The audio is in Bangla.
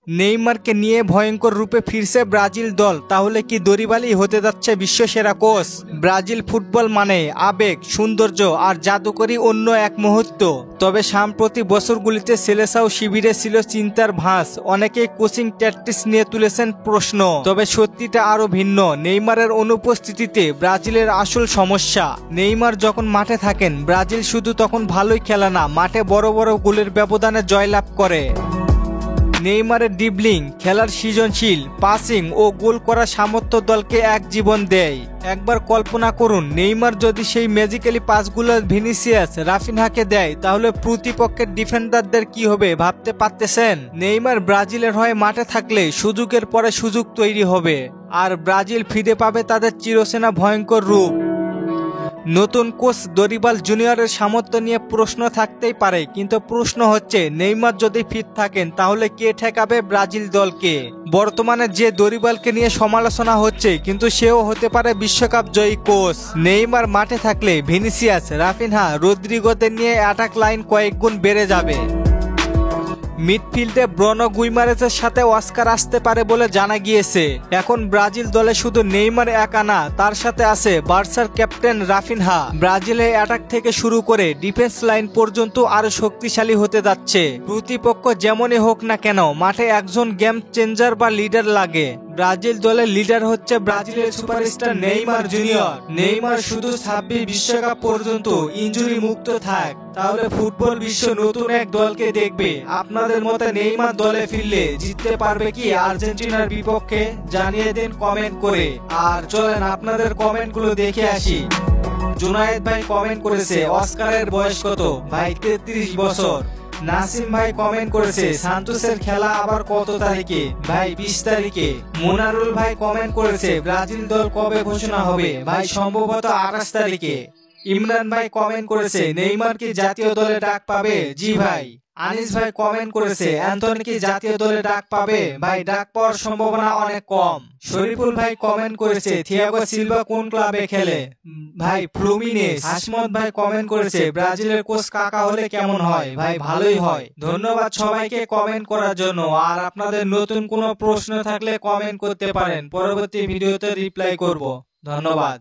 নেইমারকে নিয়ে ভয়ঙ্কর রূপে ফিরছে ব্রাজিল দল, তাহলে কি দরিবালি হতে যাচ্ছে বিশ্বসেরা কোচ? ব্রাজিল ফুটবল মানে আবেগ, সৌন্দর্য আর জাদুকরী অন্য এক মুহূর্ত। তবে সাম্প্রতি বছরগুলিতে সেলেসাও শিবিরে ছিল চিন্তার ভাঁজ। অনেকেই কোচিং ট্যাকটিক্স নিয়ে তুলেছেন প্রশ্ন। তবে সত্যিটা আরো ভিন্ন। নেইমারের অনুপস্থিতিতে ব্রাজিলের আসল সমস্যা। নেইমার যখন মাঠে থাকেন, ব্রাজিল শুধু তখন ভালোই খেলে না, মাঠে বড় বড় গোলের ব্যবধানে জয়লাভ করে। নেইমারের ড্রিবলিং, খেলার সৃজনশীল, পাসিং ও গোল করার সামর্থ্য দলকে এক জীবন দেয়। একবার কল্পনা করুন, নেইমার যদি সেই ম্যাজিক্যালি পাসগুলো ভিনিসিয়াস, রাফিনহাকে দেয়, তাহলে প্রতিপক্ষের ডিফেন্ডারদের কি হবে ভাবতে পারতেছেন? নেইমার ব্রাজিলের হয়ে মাঠে থাকলে সুযোগের পরে সুযোগ তৈরি হবে, আর ব্রাজিল ফিরে পাবে তাদের চিরচেনা ভয়ঙ্কর রূপ। নতুন কোচ দরিবাল জুনিয়রের সামর্থ্য নিয়ে প্রশ্ন থাকতেই পারে, কিন্তু প্রশ্ন হচ্ছে নেইমার যদি ফিট থাকেন তাহলে কে ঠেকাবে ব্রাজিল দলকে? বর্তমানে যে দরিবালকে নিয়ে সমালোচনা হচ্ছে, কিন্তু সেও হতে পারে বিশ্বকাপ জয়ী কোচ। নেইমার মাঠে থাকলে ভিনিসিয়াস, রাফিনহা, রদ্রিগোদের নিয়ে অ্যাটাক লাইন কয়েক গুণ বেড়ে যাবে। মিডফিল্ডে ব্রুনো গুইমারেজের সাথে অস্কার আসতে পারে বলে জানা গিয়েছে। এখন ব্রাজিল দলে শুধু নেইমার একা না, তার সাথে আছে বার্সার ক্যাপ্টেন রাফিনহা। ব্রাজিলের অ্যাটাক থেকে শুরু করে ডিফেন্স লাইন পর্যন্ত আরো শক্তিশালী হতে যাচ্ছে। প্রতিপক্ষ যেমনই হোক না কেন, মাঠে একজন গেম চেঞ্জার বা লিডার লাগে। ব্রাজিল দলের লিডার হচ্ছে ব্রাজিলের সুপারস্টার নেইমার জুনিয়র। নেইমার শুধু 26 বিশ্বকাপ পর্যন্ত ইনজুরি মুক্ত থাক, তাহলে ফুটবল বিশ্ব নতুন এক দলকে দেখবে। আপনাদের মতে নেইমার দলে ফিরলে জিততে পারবে কি আর্জেন্টিনার বিপক্ষে? জানিয়ে দিন কমেন্ট করে। আর চলেন আপনাদের কমেন্টগুলো দেখে আসি। জুনায়েদ ভাই কমেন্ট করেছে, অস্কারের বয়স কত? ভাই 33 বছর। নাসিম ভাই কমেন্ট করেছে, সান্তোসের খেলা আবার কত তারিখে? ভাই 20 তারিখে। মুনারুল ভাই কমেন্ট করেছে, ব্রাজিল দল কবে ঘোষণা হবে? ভাই সম্ভবত 28 তারিখে। ইমরান ভাই কমেন্ট করেছে, নেইমার কি জাতীয় দলে ডাক পাবে? জি ভাই। আনিস ভাই কমেন্ট করেছে, অ্যান্থনি কি জাতীয় দলে ডাক পাবে? ভাই ডাক পাওয়ার সম্ভাবনা অনেক কম। শরীফুল ভাই কমেন্ট করেছে, থিয়াগো সিলভা কোন ক্লাবে খেলে? ভাই ফ্লুমিনেস। হাসমত ভাই কমেন্ট করেছে, ব্রাজিলের কোচ কাকা হলে কেমন হয়? ভাই ভালোই হয়। ধন্যবাদ সবাইকে কমেন্ট করার জন্য। আর আপনাদের নতুন কোনো প্রশ্ন থাকলে কমেন্ট করতে পারেন, পরবর্তী ভিডিওতে রিপ্লাই করব। ধন্যবাদ।